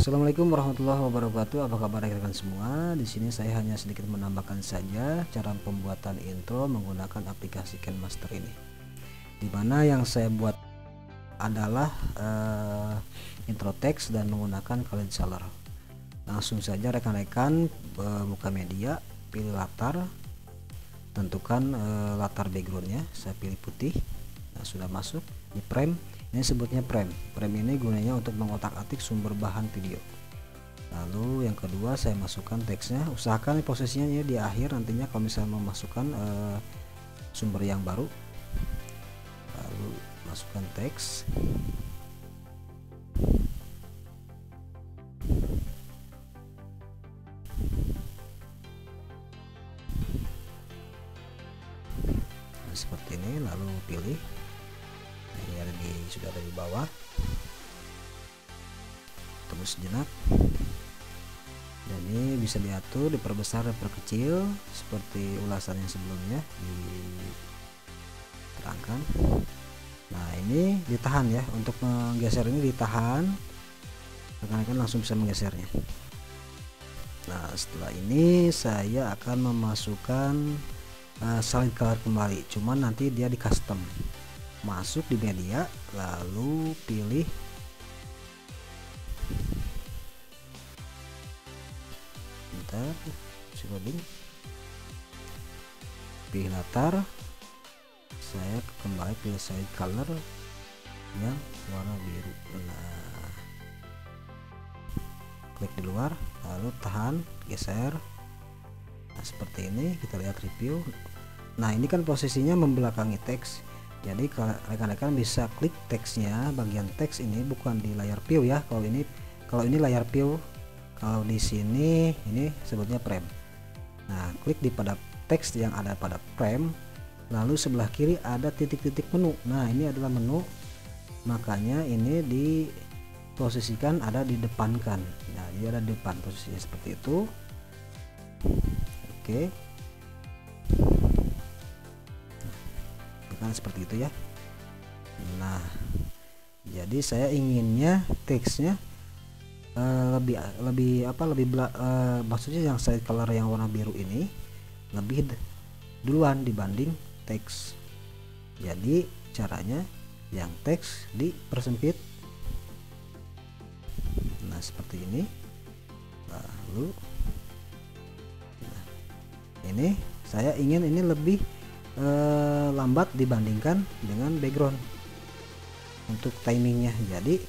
Assalamualaikum warahmatullahi wabarakatuh. Apa kabar rekan semua? Di sini saya hanya sedikit menambahkan saja cara pembuatan intro menggunakan aplikasi KineMaster ini. Dimana yang saya buat adalah intro teks dan menggunakan Khaled Saller. Langsung saja rekan-rekan buka media, pilih latar, tentukan latar backgroundnya. Saya pilih putih. Nah, sudah masuk di frame. Ini sebutnya frame. Frame ini gunanya untuk mengotak-atik sumber bahan video. Lalu yang kedua saya masukkan teksnya. Usahakan posisinya ini di akhir, nantinya kalau misalnya memasukkan sumber yang baru. Lalu masukkan teks. Nah, seperti ini, lalu pilih. Nah, ini ada sudah ada di bawah. Tunggu sejenak. Dan ini bisa diatur, diperbesar, diperkecil seperti ulasan yang sebelumnya diterangkan. Nah, ini ditahan ya, untuk menggeser ini ditahan, rekan-rekan langsung bisa menggesernya. Nah, setelah ini saya akan memasukkan slide color kembali, cuman nanti dia di custom. Masuk di media, lalu pilih loading, pilih latar, saya kembali pilih slide color yang warna biru. Nah, klik di luar, lalu tahan, geser. Nah, seperti ini kita lihat review. Nah, ini kan posisinya membelakangi teks, jadi rekan-rekan bisa klik teksnya, bagian teks ini bukan di layar view ya. Kalau ini layar view, kalau di sini ini sebutnya frame. Nah, klik di pada teks yang ada pada frame, lalu sebelah kiri ada titik-titik menu. Nah, ini adalah menu, makanya ini diposisikan ada di depankan. Nah, dia ada di depan, posisinya seperti itu. Oke, nah, seperti itu ya. Nah, jadi saya inginnya teksnya maksudnya yang slide color yang warna biru ini lebih duluan dibanding teks. Jadi caranya yang teks dipersempit. Nah, seperti ini. Lalu ini saya ingin ini lebih lambat dibandingkan dengan background untuk timingnya. Jadi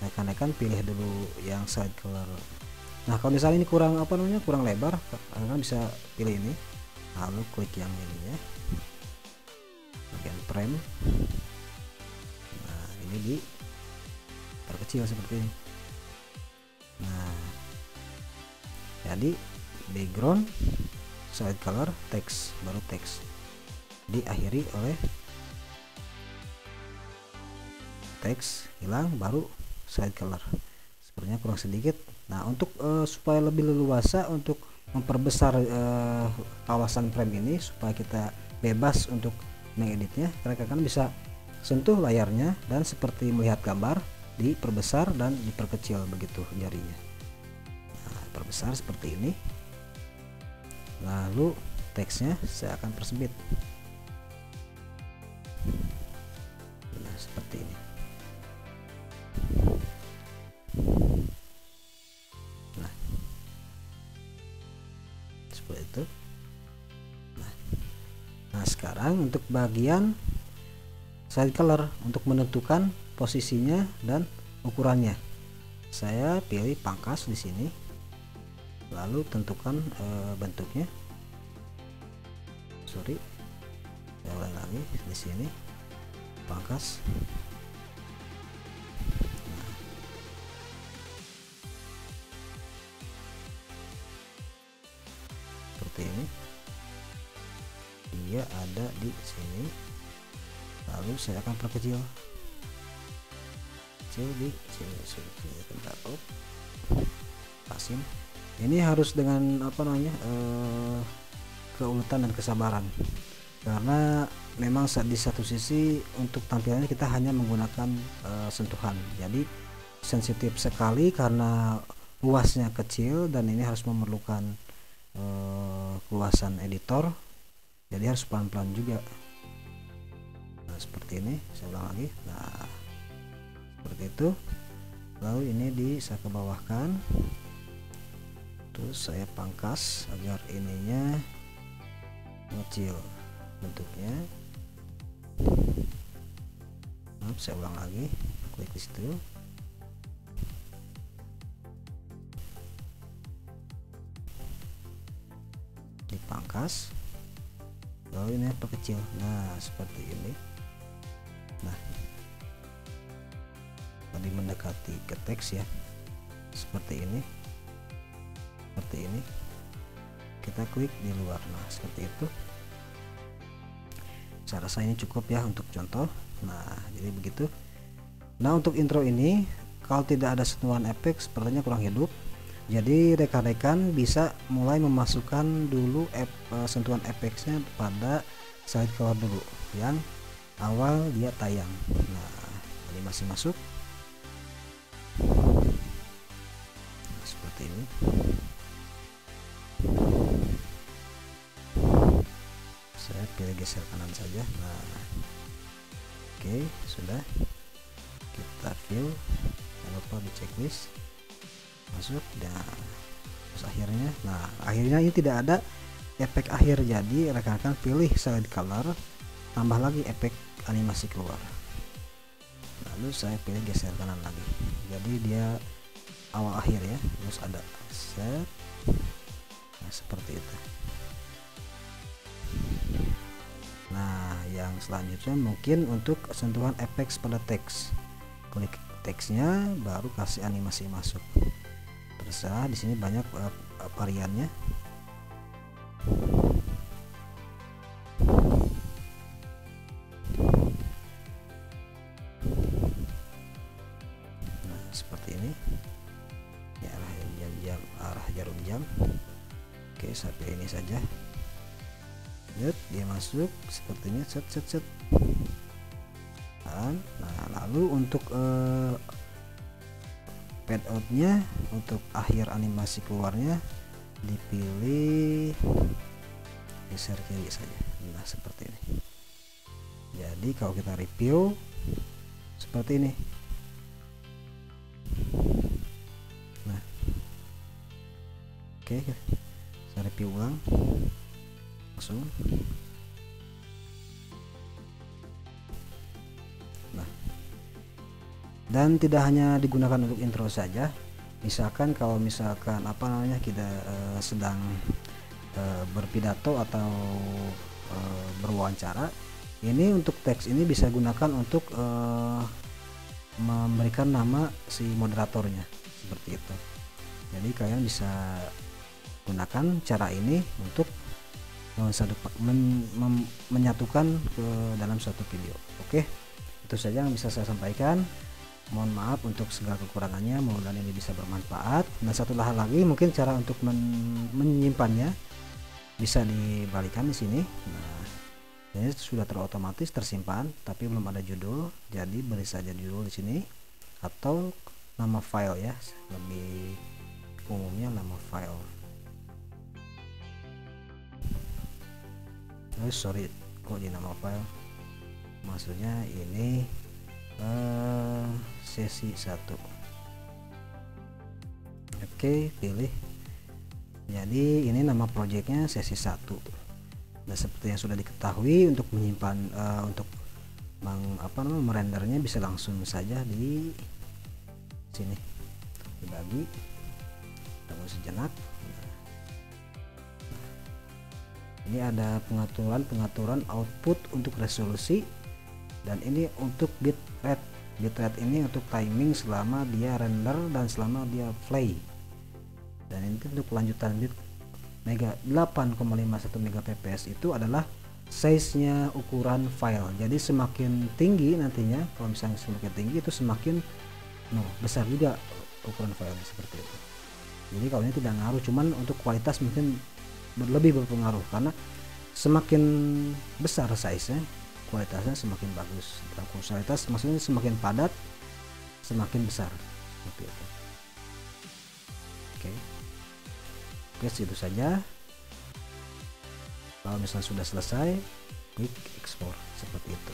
rekan-rekan pilih dulu yang slide color. Nah, kalau misalnya ini kurang kurang lebar, kalian bisa pilih ini, lalu klik yang ini ya, bagian frame. Nah, ini diperkecil seperti ini. Nah, jadi background, slide color, teks, baru teks, diakhiri oleh teks, hilang, baru slide color. Sepertinya kurang sedikit. Nah, untuk supaya lebih leluasa untuk memperbesar kawasan frame ini, supaya kita bebas untuk mengeditnya, rekan-rekan bisa sentuh layarnya dan seperti melihat gambar, diperbesar dan diperkecil begitu jarinya. Nah, perbesar seperti ini. Lalu teksnya saya akan persempit. Nah, seperti ini. Seperti itu. Nah, sekarang untuk bagian slide color, untuk menentukan posisinya dan ukurannya, saya pilih pangkas di sini, lalu tentukan bentuknya. Saya ulang lagi di sini, pangkas. Seperti ini, dia ada di sini, lalu saya akan perkecil di sini. Pasin ini harus dengan keuletan dan kesabaran, karena memang di satu sisi untuk tampilannya kita hanya menggunakan sentuhan, jadi sensitif sekali karena luasnya kecil dan ini harus memerlukan keluasan editor, jadi harus pelan-pelan juga. Nah, seperti ini, saya ulang lagi. Nah, seperti itu. Lalu ini bisa ke bawahkan, terus saya pangkas agar ininya kecil bentuknya. Nah, saya ulang lagi, klik di situ. Dipangkas, lalu ini perkecil. Nah, seperti ini. Nah, tadi mendekati ke teks ya, seperti ini, seperti ini. Kita klik di luar. Nah, seperti itu. Saya rasa ini cukup ya untuk contoh. Nah, jadi begitu. Nah, untuk intro ini kalau tidak ada sentuhan efek sepertinya kurang hidup. Jadi rekan-rekan bisa mulai memasukkan dulu sentuhan efeknya pada slide cover dulu yang awal dia tayang. Nah, animasi masuk. Nah, seperti ini. Saya pilih geser kanan saja. Nah, oke, sudah. Kita view, jangan lupa di checklist. Masuk, dan terus akhirnya, nah akhirnya ini tidak ada efek akhir, jadi rekan-rekan pilih slide color, tambah lagi efek animasi keluar, lalu saya pilih geser kanan lagi, jadi dia awal akhir ya, terus ada set. Nah, seperti itu. Nah, yang selanjutnya mungkin untuk sentuhan efek pada teks, klik teksnya baru kasih animasi masuk. Terserah, di sini banyak variannya. Nah, seperti ini ya, arah jarum jam. Oke, saya pilih ini saja. Lihat, dia masuk sepertinya, set set set. Nah, lalu untuk fade outnya, untuk akhir animasi keluarnya dipilih geser kiri saja. Nah, seperti ini. Jadi kalau kita review seperti ini. Nah, oke, saya review ulang langsung. Dan tidak hanya digunakan untuk intro saja, misalkan kalau misalkan apa namanya kita sedang berpidato atau berwawancara, ini untuk teks ini bisa gunakan untuk memberikan nama si moderatornya, seperti itu. Jadi kalian bisa gunakan cara ini untuk menyatukan ke dalam suatu video. Oke, itu saja yang bisa saya sampaikan. Mohon maaf untuk segala kekurangannya, mudah-mudahan ini bisa bermanfaat. Nah, satu hal lagi, mungkin cara untuk menyimpannya bisa dibalikan di sini. Nah, ini sudah terotomatis tersimpan, tapi belum ada judul, jadi beri saja judul di sini atau nama file ya, lebih umumnya nama file. Sorry, kok di nama file? Maksudnya ini sesi 1. Oke, pilih. Jadi ini nama projectnya sesi 1. Nah, seperti yang sudah diketahui, untuk menyimpan untuk merendernya bisa langsung saja di sini, dibagi, tunggu sejenak. Ini ada pengaturan output untuk resolusi, dan ini untuk bitrate. Bitrate ini untuk timing selama dia render dan selama dia play, dan ini untuk lanjutan bit 8,51 Mbps itu adalah size nya ukuran file. Jadi semakin tinggi nantinya, kalau misalnya semakin tinggi itu semakin besar juga ukuran filenya, seperti itu. Jadi kalau ini tidak ngaruh, cuman untuk kualitas mungkin lebih berpengaruh, karena semakin besar size nya kualitasnya semakin bagus. Kualitas maksudnya semakin padat semakin besar, seperti itu. Oke. Oke, itu saja. Kalau misalnya sudah selesai, klik ekspor seperti itu.